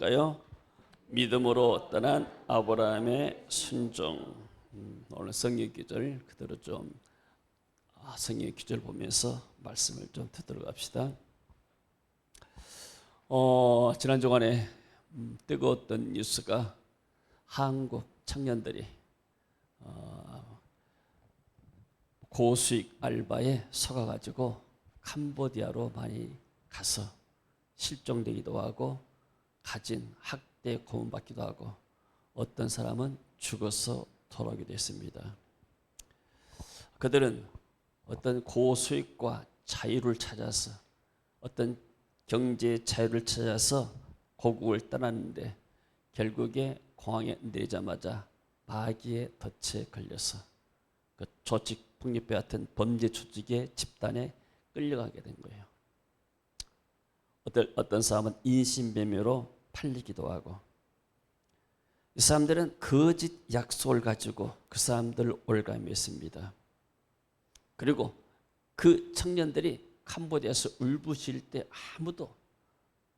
볼까요? 믿음으로 떠난 아브라함의 순종. 오늘 성경 구절 그대로 좀 성경 구절 보면서 말씀을 좀 듣도록 합시다. 지난 주간에 뜨거웠던 뉴스가 한국 청년들이 고수익 알바에 속아가지고 캄보디아로 많이 가서 실종되기도 하고 가진 학대 고문받기도 하고 어떤 사람은 죽어서 돌아오기도 했습니다. 그들은 어떤 고수익과 자유를 찾아서 어떤 경제 자유를 찾아서 고국을 떠났는데 결국에 공항에 내리자마자 마귀의 덫에 걸려서 그 조직 폭력배 같은 범죄 조직의 집단에 끌려가게 된 거예요. 어떤 사람은 인신매매로 팔리기도 하고, 이 사람들은 거짓 약속을 가지고 그 사람들을 올가매습니다. 그리고 그 청년들이 캄보디아에서 울부짖을 때 아무도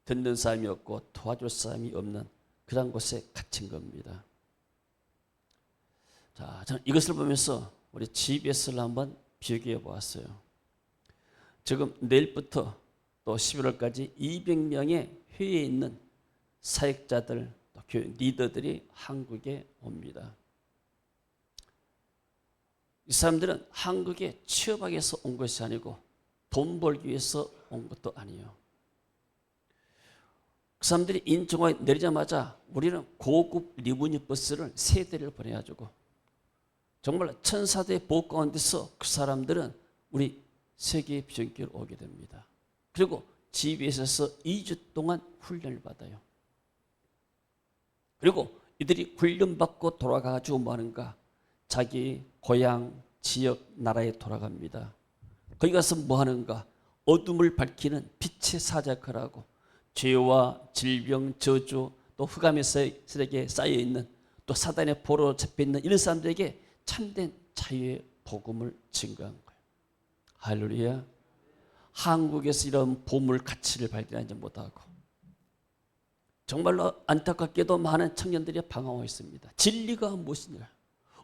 듣는 사람이 없고 도와줄 사람이 없는 그런 곳에 갇힌 겁니다. 자, 저는 이것을 보면서 우리 GBS를 한번 비교해 보았어요. 지금 내일부터 또 11월까지 200명의 회의에 있는 사역자들, 또 교회 리더들이 한국에 옵니다. 이 사람들은 한국에 취업하기 위해서 온 것이 아니고 돈 벌기 위해서 온 것도 아니에요. 그 사람들이 인천공항에 내리자마자 우리는 고급 리무진 버스를 3대를 보내가지고 정말 천사들의 보호 가운데서 그 사람들은 우리 세계 비전교회로 오게 됩니다. 그리고 GBS에서 2주 동안 훈련을 받아요. 그리고 이들이 훈련받고 돌아가가지고 뭐 하는가? 자기 고향, 지역, 나라에 돌아갑니다. 거기 가서 뭐 하는가? 어둠을 밝히는 빛의 사자역을 하고 죄와 질병, 저주, 또 흑암의 세력에 쌓여있는 또 사단의 포로로 잡혀있는 이런 사람들에게 참된 자유의 복음을 증거한 거예요. 할렐루야. 한국에서 이런 보물 가치를 발견하지 못하고 정말로 안타깝게도 많은 청년들이 방황하고 있습니다. 진리가 무엇이냐?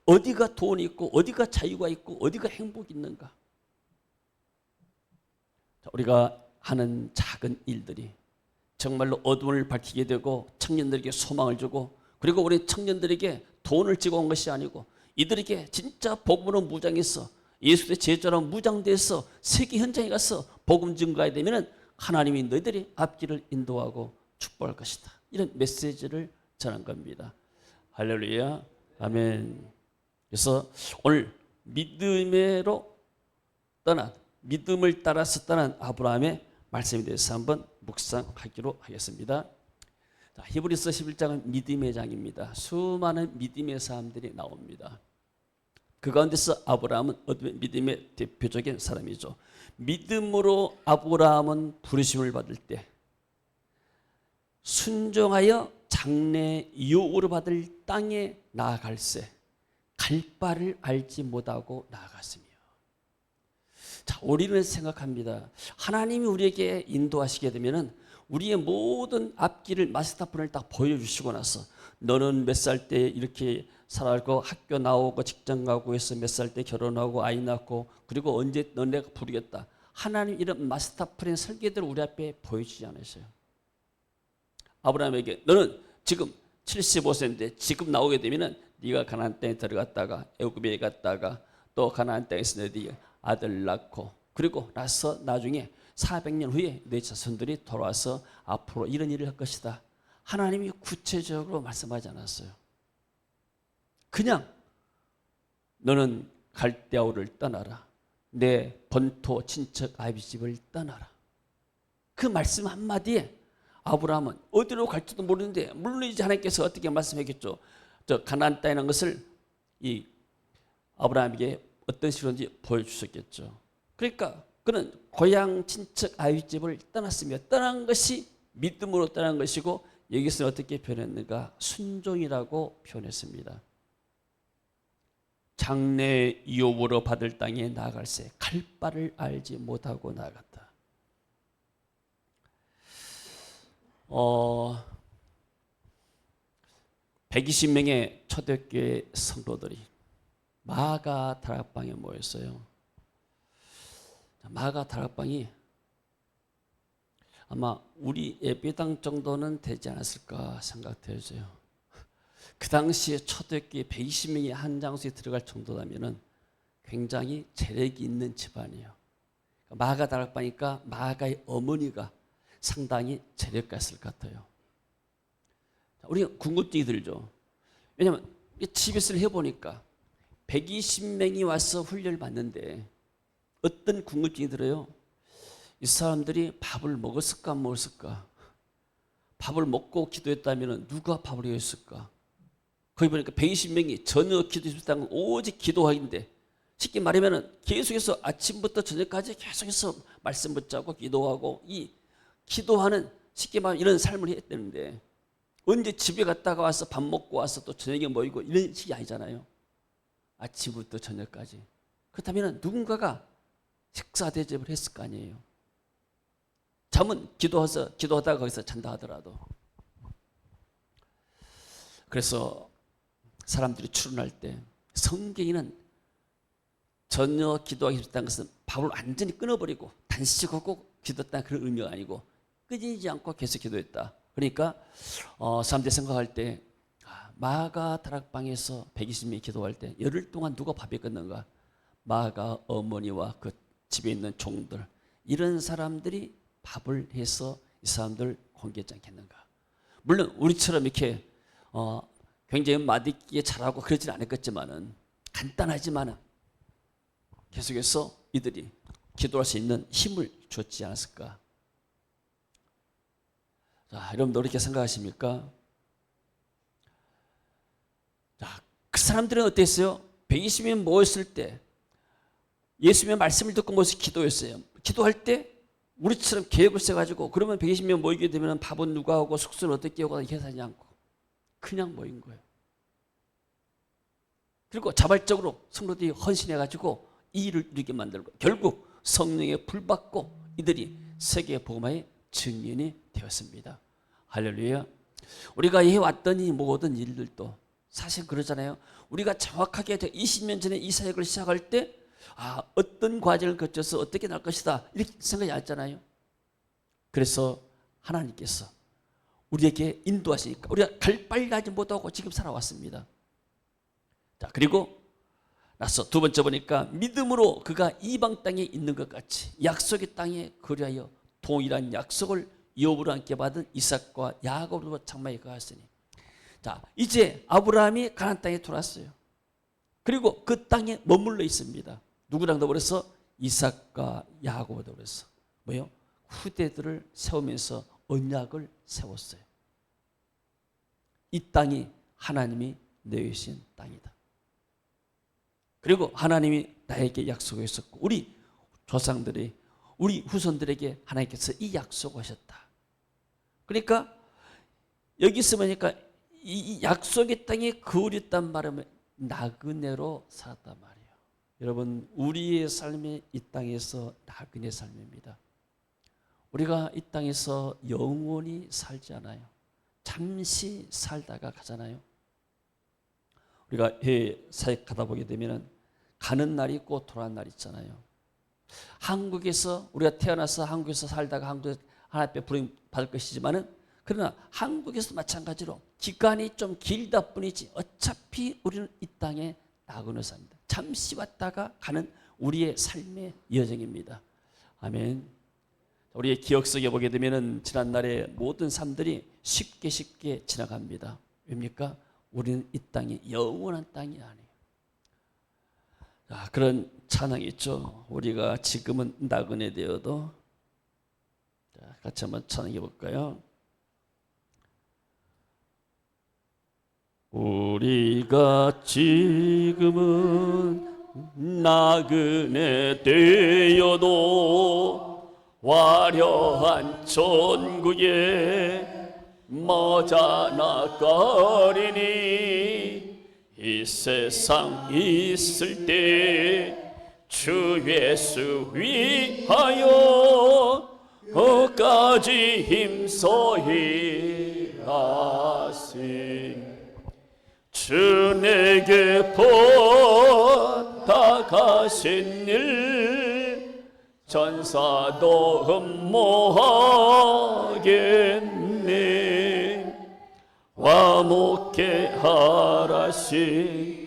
어디가 돈이 있고 어디가 자유가 있고 어디가 행복이 있는가? 우리가 하는 작은 일들이 정말로 어둠을 밝히게 되고 청년들에게 소망을 주고, 그리고 우리 청년들에게 돈을 지고 온 것이 아니고 이들에게 진짜 복음으로 무장해서 예수의 제자로 무장돼서 세계 현장에 가서 복음 증거해야 되면 하나님이 너희들이 앞길을 인도하고 축복할 것이다. 이런 메시지를 전한 겁니다. 할렐루야. 아멘. 그래서 오늘 믿음으로 떠난, 믿음을 따라서 떠난 아브라함의 말씀에 대해서 한번 묵상하기로 하겠습니다. 자, 히브리서 11장은 믿음의 장입니다. 수많은 믿음의 사람들이 나옵니다. 그 가운데서 아브라함은 믿음의 대표적인 사람이죠. 믿음으로 아브라함은 부르심을 받을 때 순종하여 장래 유업으로 받을 땅에 나아갈새 갈 바를 알지 못하고 나아갔으며. 자, 우리는 생각합니다. 하나님이 우리에게 인도하시게 되면은 우리의 모든 앞길을 마스터플랜을 딱 보여주시고 나서 너는 몇 살 때 이렇게 살아가고 학교 나오고 직장 가고 해서 몇 살 때 결혼하고 아이 낳고 그리고 언제 너네가 부르겠다. 하나님 이런 마스터플랜 설계들을 우리 앞에 보여주지 않으셔요. 아브라함에게 너는 지금 75세인데 지금 나오게 되면은 네가 가나안 땅에 들어갔다가 애굽에 갔다가 또 가나안 땅에서 너희 아들 낳고 그리고 나서 나중에 400년 후에 내 자손들이 돌아와서 앞으로 이런 일을 할 것이다. 하나님이 구체적으로 말씀하지 않았어요. 그냥 너는 갈대아우를 떠나라. 내 본토 친척 아비집을 떠나라. 그 말씀 한마디에 아브라함은 어디로 갈지도 모르는데 물론 이제 하나님께서 어떻게 말씀했겠죠. 저 가나안 땅이라는 것을 이 아브라함에게 어떤 식으로인지 보여주셨겠죠. 그러니까 그는 고향 친척 아비집을 떠났으며 떠난 것이 믿음으로 떠난 것이고 여기서 어떻게 표현했는가? 순종이라고 표현했습니다. 장래 유업으로 받을 땅에 나아갈새 갈 바를 알지 못하고 나아갔다. 120명의 초대교회 성도들이 마가 다락방에 모였어요. 마가 다락방이 아마 우리 예배당 정도는 되지 않았을까 생각되어져요. 그 당시에 초대교회 120명이 한 장소에 들어갈 정도라면 굉장히 재력이 있는 집안이에요. 마가 다락방이니까 마가의 어머니가 상당히 재력갔을 것 같아요. 우리가 궁금증이 들죠. 왜냐하면 집에서 해보니까 120명이 와서 훈련을 받는데 어떤 궁금증이 들어요. 이 사람들이 밥을 먹었을까 안 먹었을까? 밥을 먹고 기도했다면 누가 밥을 해줬을까? 거기 보니까 120명이 전혀 기도했다는 건 오직 기도하기인데, 쉽게 말하면 계속해서 아침부터 저녁까지 계속해서 말씀 붙잡고 기도하고, 이 기도하는, 쉽게 말하면 이런 삶을 해야 되는데, 언제 집에 갔다가 와서 밥 먹고 와서 또 저녁에 모이고 이런 식이 아니잖아요. 아침부터 저녁까지. 그렇다면 누군가가 식사 대접을 했을 거 아니에요. 잠은 기도하다가 거기서 잔다 하더라도. 그래서 사람들이 출근할 때 성경에는 전혀 기도하기 싫다는 것은 밥을 완전히 끊어버리고 단식하고 기도했다는 그런 의미가 아니고 끊이지 않고 계속 기도했다. 그러니까 사람들이 생각할 때 마가 다락방에서 120명이 기도할 때 열흘 동안 누가 밥이 끝는가? 마가 어머니와 그 집에 있는 종들, 이런 사람들이 밥을 해서 이 사람들 공개했지 않겠는가? 물론 우리처럼 이렇게 굉장히 맛있게 잘하고 그러지는 않았겠지만은 간단하지만은 계속해서 이들이 기도할 수 있는 힘을 줬지 않았을까? 자, 여러분도 이렇게 생각하십니까? 자, 그 사람들은 어땠어요? 120명 모였을 때 예수님의 말씀을 듣고 모여서 기도했어요. 기도할 때 우리처럼 계획을 세가지고 그러면 120명 모이게 되면 밥은 누가 하고 숙소는 어떻게 하고 계산하지 않고 그냥 모인 거예요. 그리고 자발적으로 성도들이 헌신해가지고 이 일을 이루게 만들고 결국 성령의 불 받고 이들이 세계 복음화의 증인이 되었습니다. 할렐루야. 우리가 해왔던 이 모든 일들도 사실 그러잖아요. 우리가 정확하게 20년 전에 이 사역을 시작할 때 어떤 과정을 거쳐서 어떻게 날 것이다 이렇게 생각이 났잖아요. 그래서 하나님께서 우리에게 인도하시니까 우리가 갈 빨리 가지 못하고 지금 살아왔습니다. 자, 그리고 나서 두 번째 보니까 믿음으로 그가 이방 땅에 있는 것 같이 약속의 땅에 거류하여 동일한 약속을 이업으로 함께 받은 이삭과 야곱으로 장막에 거하였으니. 자, 이제 아브라함이 가나안 땅에 돌아왔어요. 그리고 그 땅에 머물러 있습니다. 누구랑 더불어서? 이삭과 야곱과 더불어서 뭐요? 후대들을 세우면서 언약을 세웠어요. 이 땅이 하나님이 내주신 땅이다. 그리고 하나님이 나에게 약속하셨고 우리 조상들이 우리 후손들에게 하나님께서 이 약속하셨다. 그러니까 여기서 보니까 이 약속의 땅에 거류했단 말은 나그네로 살았단 말이에요. 여러분, 우리의 삶이 이 땅에서 나그네 삶입니다. 우리가 이 땅에서 영원히 살지 않아요. 잠시 살다가 가잖아요. 우리가 해외 사역 가다 보게 되면 가는 날이 있고 돌아가는 날이 있잖아요. 한국에서 우리가 태어나서 한국에서 살다가 한국에서 하나님 앞에 부름 받을 것이지만은 그러나 한국에서 마찬가지로 기간이 좀 길다 뿐이지 어차피 우리는 이 땅에 나그네 삽니다. 잠시 왔다가 가는 우리의 삶의 여정입니다. 아멘. 우리의 기억 속에 보게 되면은 지난날의 모든 삶들이 쉽게 지나갑니다. 왜입니까? 우리는 이 땅이 영원한 땅이 아니에요. 자, 그런 찬양이 있죠. 우리가 지금은 나그네 되어도. 자, 같이 한번 찬양해 볼까요? 우리가 지금은 나그네 되어도 화려한 천국에 머자나거리니 이 세상 있을 때 주 예수 위하여 끝까지 힘써 일하시. 주 내게 부탁하신 일 전사도 흠모하겠네. 화목해 하라시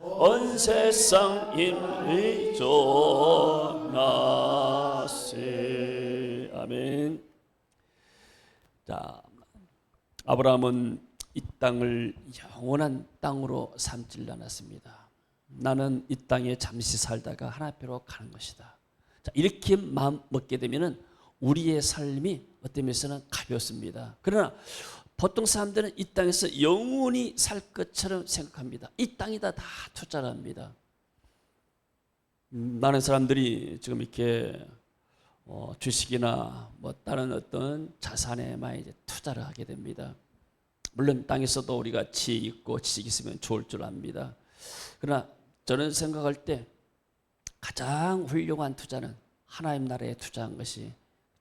온 세상 인리 전하세. 아멘. 자, 아브라함은 이 땅을 영원한 땅으로 삼질 않았습니다. 나는 이 땅에 잠시 살다가 하나님 앞으로 가는 것이다. 자, 이렇게 마음 먹게 되면은 우리의 삶이 어떤 면에서는 가볍습니다. 그러나 보통 사람들은 이 땅에서 영원히 살 것처럼 생각합니다. 이 땅에다 다 투자를 합니다. 많은 사람들이 지금 이렇게 주식이나 뭐 다른 어떤 자산에 많이 이제 투자를 하게 됩니다. 물론 땅에서도 우리가 지혜 있고 지식 있으면 좋을 줄 압니다. 그러나 저는 생각할 때 가장 훌륭한 투자는 하나님 나라에 투자한 것이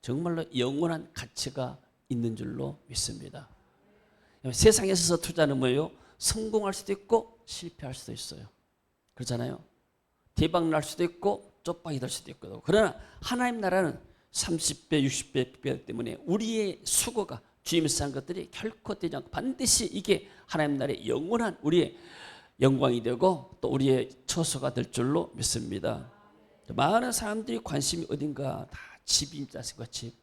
정말로 영원한 가치가 있는 줄로 믿습니다. 세상에서 투자는 뭐예요? 성공할 수도 있고 실패할 수도 있어요. 그렇잖아요. 대박 날 수도 있고 쪽박이 될 수도 있거든요. 그러나 하나님 나라는 30배, 60배, 100배 때문에 우리의 수고가 주님께서 한 것들이 결코 되지 않고 반드시 이게 하나님 나라의 영원한 우리의 영광이 되고 또 우리의 처소가 될 줄로 믿습니다. 많은 사람들이 관심이 어딘가 다 집입니다. 집.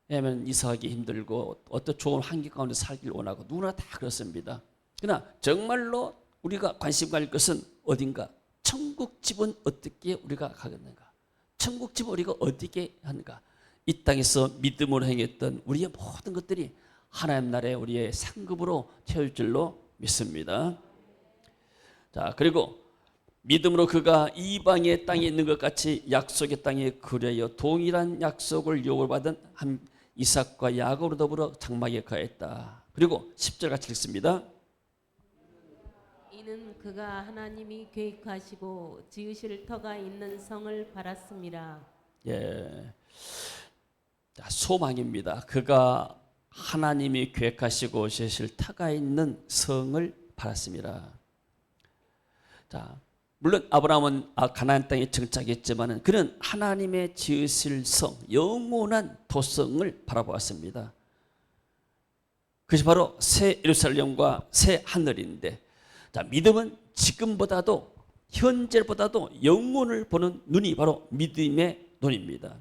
왜냐하면 이사하기 힘들고 어떤 좋은 환경 가운데 살기를 원하고 누구나 다 그렇습니다. 그러나 정말로 우리가 관심 가질 것은 어딘가 천국집은 어떻게 우리가 가겠는가? 천국집은 우리가 어떻게 하는가? 이 땅에서 믿음으로 행했던 우리의 모든 것들이 하나님 나라의 우리의 상급으로 채울 줄로 믿습니다. 자, 그리고 믿음으로 그가 이방의 땅에 있는 것 같이 약속의 땅에 거류하여 동일한 약속을 요구받은 한 이삭과 야곱으로 더불어 장막에 거했다. 그리고 10절 같이 읽습니다. 이는 그가 하나님이 계획하시고 지으실 터가 있는 성을 바랐습니다. 예, 자, 소망입니다. 그가 하나님이 계획하시고 지으실 터가 있는 성을 바랐습니다. 자, 물론 아브라함은 가나안 땅에 정착했지만 그는 하나님의 지으실 성, 영원한 도성을 바라보았습니다. 그것이 바로 새 예루살렘과 새 하늘인데, 자, 믿음은 지금보다도 현재보다도 영혼을 보는 눈이 바로 믿음의 눈입니다.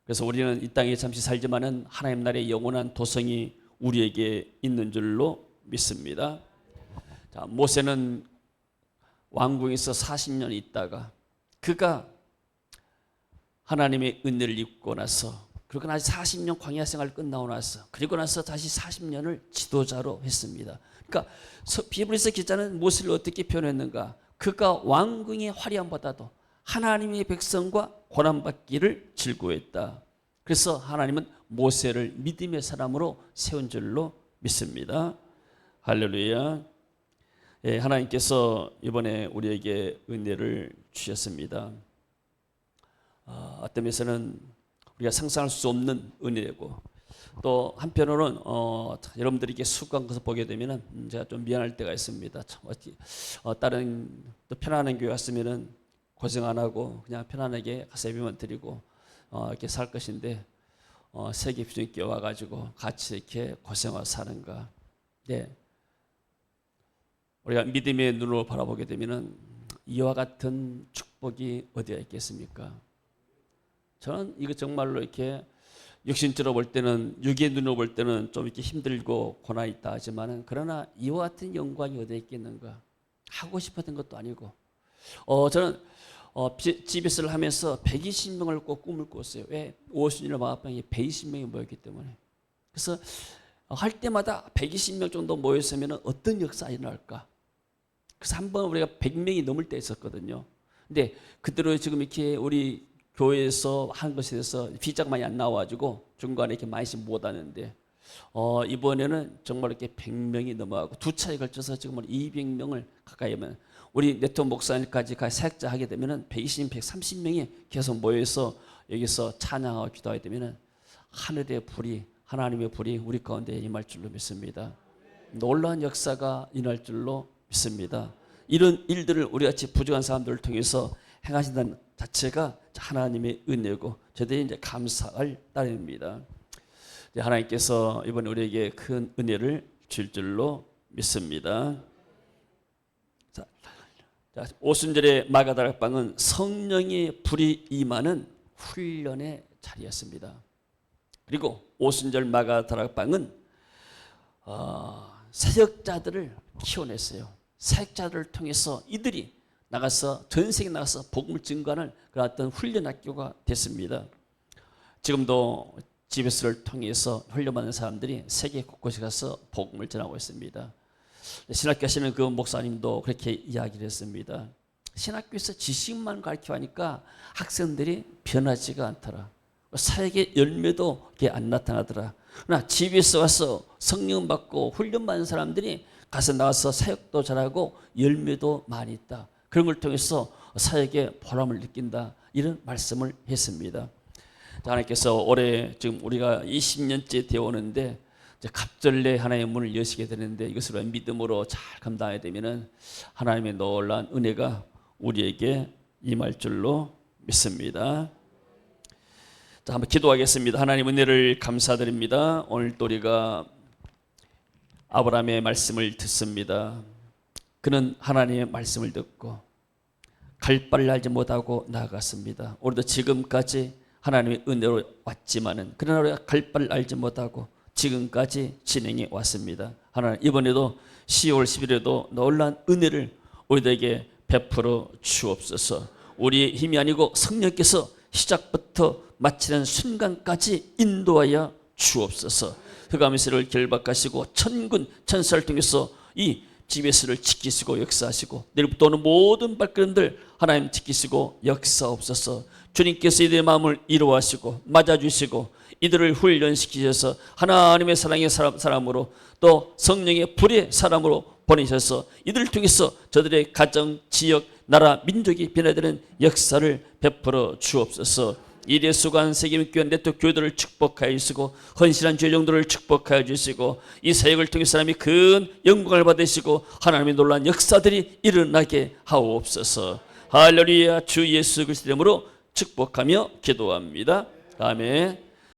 그래서 우리는 이 땅에 잠시 살지만은 하나님 나라의 영원한 도성이 우리에게 있는 줄로 믿습니다. 자, 모세는 왕궁에서 40년 있다가 그가 하나님의 은혜를 입고 나서 그리고 나서 40년 광야 생활 끝나고 나서 그리고 나서 다시 40년을 지도자로 했습니다. 그러니까 비브리서 기자는 모세를 어떻게 표현했는가? 그가 왕궁의 화려함보다도 하나님의 백성과 고난받기를 즐거워했다. 그래서 하나님은 모세를 믿음의 사람으로 세운 줄로 믿습니다. 할렐루야. 예, 하나님께서 이번에 우리에게 은혜를 주셨습니다. 어떤 면에서는 우리가 상상할 수 없는 은혜고 또 한편으로는 여러분들에게 수고한 것을 보게 되면 제가 좀 미안할 때가 있습니다. 다른 또 편안한 교회 왔으면 고생 안 하고 그냥 편안하게 가서 예배만 드리고 이렇게 살 것인데 세계 비중이 껴와가지고 같이 이렇게 고생하고 사는가. 네. 우리가 믿음의 눈으로 바라보게 되면은 이와 같은 축복이 어디에 있겠습니까? 저는 이거 정말로 이렇게 육신적으로 볼 때는 육의 눈으로 볼 때는 좀 이렇게 힘들고 고난이 있다 하지만은 그러나 이와 같은 영광이 어디에 있겠는가? 하고 싶었던 것도 아니고 저는 GBS를 하면서 120명을 꼭 꿈을 꿨어요. 왜? 오순이나 마가방에 120명이 모였기 때문에. 그래서 할 때마다 120명 정도 모였으면 어떤 역사가 일어날까? 그래서 한번 우리가 100명이 넘을 때 있었거든요. 근데 그대로 지금 이렇게 우리 교회에서 한 것에 대해서 피자가 많이 안 나와가지고 중간에 이렇게 많이씩 못 하는데 이번에는 정말 이렇게 100명이 넘어가고 두 차에 걸쳐서 지금 200명을 가까이 하면 우리 네트워크 목사님까지 사역자 하게 되면은 120, 130명이 계속 모여서 여기서 찬양하고 기도하게 되면은 하늘의 불이 하나님의 불이 우리 가운데 임할 줄로 믿습니다. 놀라운 역사가 일어날 줄로 믿습니다. 이런 일들을 우리 같이 부족한 사람들을 통해서 행하신다는 자체가 하나님의 은혜고 저들이 이제 감사할 따름입니다. 하나님께서 이번에 우리에게 큰 은혜를 줄 줄로 믿습니다. 자, 오순절의 마가다락방은 성령의 불이 임하는 훈련의 자리였습니다. 그리고 오순절 마가다락방은 사역자들을 키워냈어요. 사역자들을 통해서 이들이 나가서 전 세계 나가서 복음을 증거하는 그런 어떤 훈련 학교가 됐습니다. 지금도 GBS를 통해서 훈련받는 사람들이 세계 곳곳에 가서 복음을 전하고 있습니다. 신학교 하시는 그 목사님도 그렇게 이야기를 했습니다. 신학교에서 지식만 가르쳐 하니까 학생들이 변하지가 않더라. 사역의 열매도 그게 안 나타나더라. 그러나 GBS 와서 성령 받고 훈련받는 사람들이 가서 나와서 사역도 잘하고 열매도 많이 있다. 그런 걸 통해서 사역의 보람을 느낀다. 이런 말씀을 했습니다. 하나님께서 올해 지금 우리가 20년째 되어 오는데 갑절내 하나님의 문을 여시게 되는데 이것을 믿음으로 잘 감당해야 되면은 하나님의 놀라운 은혜가 우리에게 임할 줄로 믿습니다. 자, 한번 기도하겠습니다. 하나님 은혜를 감사드립니다. 오늘 또 우리가 아브라함의 말씀을 듣습니다. 그는 하나님의 말씀을 듣고 갈 바를 알지 못하고 나아갔습니다. 우리도 지금까지 하나님의 은혜로 왔지만은 그러나 우리가 갈 바를 알지 못하고 지금까지 진행해 왔습니다. 하나님 이번에도 10월 10일에도 놀라운 은혜를 우리에게 베풀어 주옵소서. 우리의 힘이 아니고 성령께서 시작부터 마치는 순간까지 인도하여 주옵소서. 흑암세를 결박하시고 천군 천사를 통해서 이 GBS를 지키시고 역사하시고 내일부터 오는 모든 발걸음들 하나님 지키시고 역사옵소서. 주님께서 이들의 마음을 이루하시고 맞아주시고 이들을 훈련시키셔서 하나님의 사랑의 사람으로 또 성령의 불의 사람으로 보내셔서 이들을 통해서 저들의 가정, 지역, 나라, 민족이 변화되는 역사를 베풀어 주옵소서. 이래 수고한 세계민교회 네트워크 교회들을 축복하여 주시고 헌신한 죄종들을 축복하여 주시고 이 사역을 통해 사람이 큰 영광을 받으시고 하나님의 놀라운 역사들이 일어나게 하옵소서. 할렐루야. 주 예수 그리스도 이름으로 축복하며 기도합니다. 아멘.